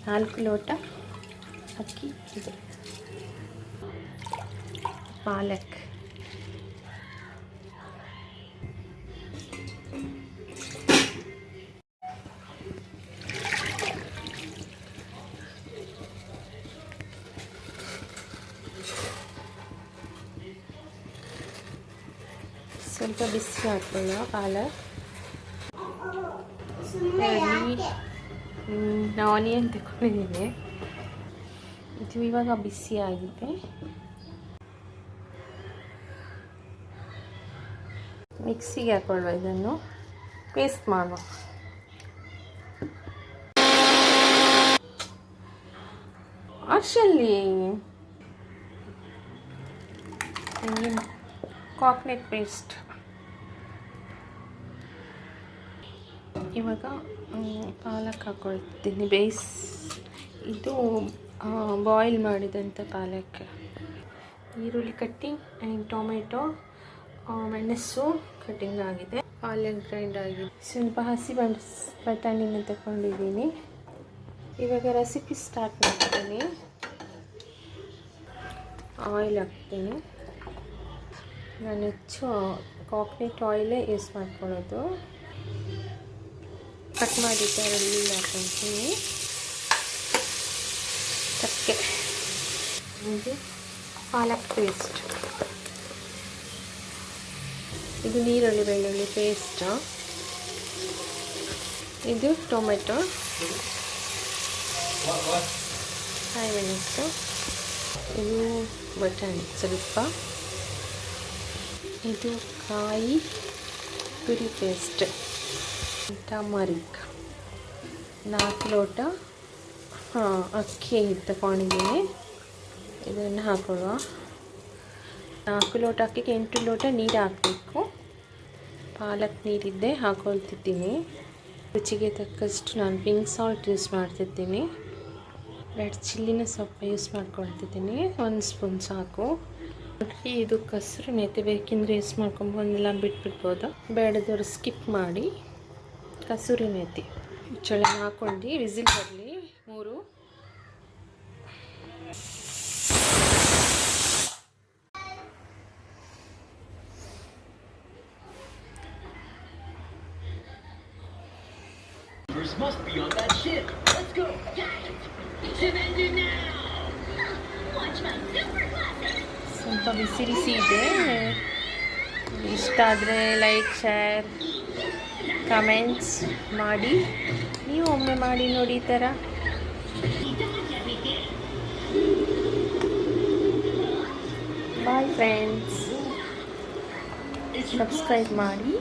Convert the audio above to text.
4 ಲೋಟ ಅಕ್ಕಿ ಇದೆ. ಪಾಲಕ್, ಸ್ವಲ್ಪ ಬಿಸಿ ಹಾಕೊಳ್ಳೋ ಪಾಲಕ್. ಆನಿಯನ್ ತಗೊಂಡಿದ್ದೀನಿ, ಇದು ಇವಾಗ ಬಿಸಿ ಆಗಿದೆ. ಮಿಕ್ಸಿಗೆ ಹಾಕೊಳ್ಳುವ, ಇದನ್ನು ಪೇಸ್ಟ್ ಮಾಡುವ. ಅಷ್ಟಲ್ಲಿ ಕಾಕ್ನೆಟ್ ಪೇಸ್ಟ್. ಇವಾಗ ಪಾಲಕ್ ಹಾಕೊಳ್ತೀನಿ, ಇದು ಬಾಯ್ಲ್ ಮಾಡಿದಂಥ ಪಾಲಕ್. ಈರುಳ್ಳಿ ಕಟ್ಟಿಂಗ್ ಆ್ಯಂಡ್ ಟೊಮೆಟೊ, ಮೆಣಸು ಕಟ್ಟಿಂಗ್ ಆಗಿದೆ, ಪಾಲಕ್ ಗ್ರೈಂಡ್ ಆಗಿದೆ. ಸ್ವಲ್ಪ ಹಸಿ ಬಟಾಣಿನ ತಗೊಂಡಿದ್ದೀನಿ. ಇವಾಗ ರೆಸಿಪಿ ಸ್ಟಾರ್ಟ್ ಮಾಡ್ತೀನಿ. ಆಯಿಲ್ ಹಾಕ್ತೀನಿ. ನಾನು ಹೆಚ್ಚು ಕಾಕ್ನೆಟ್ ಆಯಿಲೇ ಯೂಸ್ ಮಾಡ್ಕೊಳ್ಳೋದು. ಕಟ್ ಮಾಡಿದ್ದ ಬೆಳ್ಳುಳ್ಳಿ ಹಾಕ್ಕೊಳ್ತೀನಿ, ಚಕ್ಕೆ, ಇದು ಪಾಲಕ್ ಪೇಸ್ಟ್, ಇದು ನೀರುಳ್ಳಿ ಬೆಳ್ಳುಳ್ಳಿ ಪೇಸ್ಟ್, ಇದು ಟೊಮೆಟೊ, ಕಾಯಿ ಮೆಣಸು, ಇದು ಬಟಾಣಿ ಸ್ವಲ್ಪ, ಇದು ಕಾಯಿ ತುರಿ ಪೇಸ್ಟ್, ಟರ್ಮರಿಕ್, 4 ಲೋಟ ಅಕ್ಕಿ ತಗೊಂಡಿದ್ದೀನಿ. ಇದನ್ನು ಹಾಕೊಳ್ಳುವ. 4 ಲೋಟ ಅಕ್ಕಿಗೆ 8 ಲೋಟ ನೀರು ಹಾಕಬೇಕು. ಪಾಲಕ್ ನೀರಿದ್ದೆ ಹಾಕೊಳ್ತಿದ್ದೀನಿ. ರುಚಿಗೆ ತಕ್ಕಷ್ಟು ನಾನು ಪಿಂಕ್ ಸಾಲ್ಟ್ ಯೂಸ್ ಮಾಡ್ತಿದ್ದೀನಿ. ರೆಡ್ ಚಿಲ್ಲಿನ ಸ್ವಲ್ಪ ಯೂಸ್ ಮಾಡ್ಕೊಳ್ತಿದ್ದೀನಿ, 1 ಸ್ಪೂನ್ ಸಾಕು. ಇದು ಕಸೂರಿ ಮೇಥಿ ಬೇಕೆಂದರೆ ಯೂಸ್ ಮಾಡ್ಕೊಂಬೋದಿಲ್ಲ, ಬಿಟ್ಬಿಡ್ಬೋದು. ಬೇಡದವರು ಸ್ಕಿಪ್ ಮಾಡಿ. ಕಸೂರಿ ಮೇಥಿ ಚಳಿ ಹಾಕ್ಕೊಂಡು ವಿಸಿಲ್ ಬರಲಿ 3. Must be on that ship. Let's go. Surrender now. Watch my super classic. ಸ್ವಲ್ಪ ಬಿಸಿ ಬಿಸಿ ಇದೆ. ಇಷ್ಟ ಆದರೆ ಲೈಕ್, ಶೇರ್, ಕಮೆಂಟ್ಸ್ ಮಾಡಿ. ನೀವು ಒಮ್ಮೆ ಮಾಡಿ ನೋಡಿ ಈ ಥರ. ಬಾಯ್ ಫ್ರೆಂಡ್ಸ್, ಸಬ್ಸ್ಕ್ರೈಬ್ ಮಾಡಿ.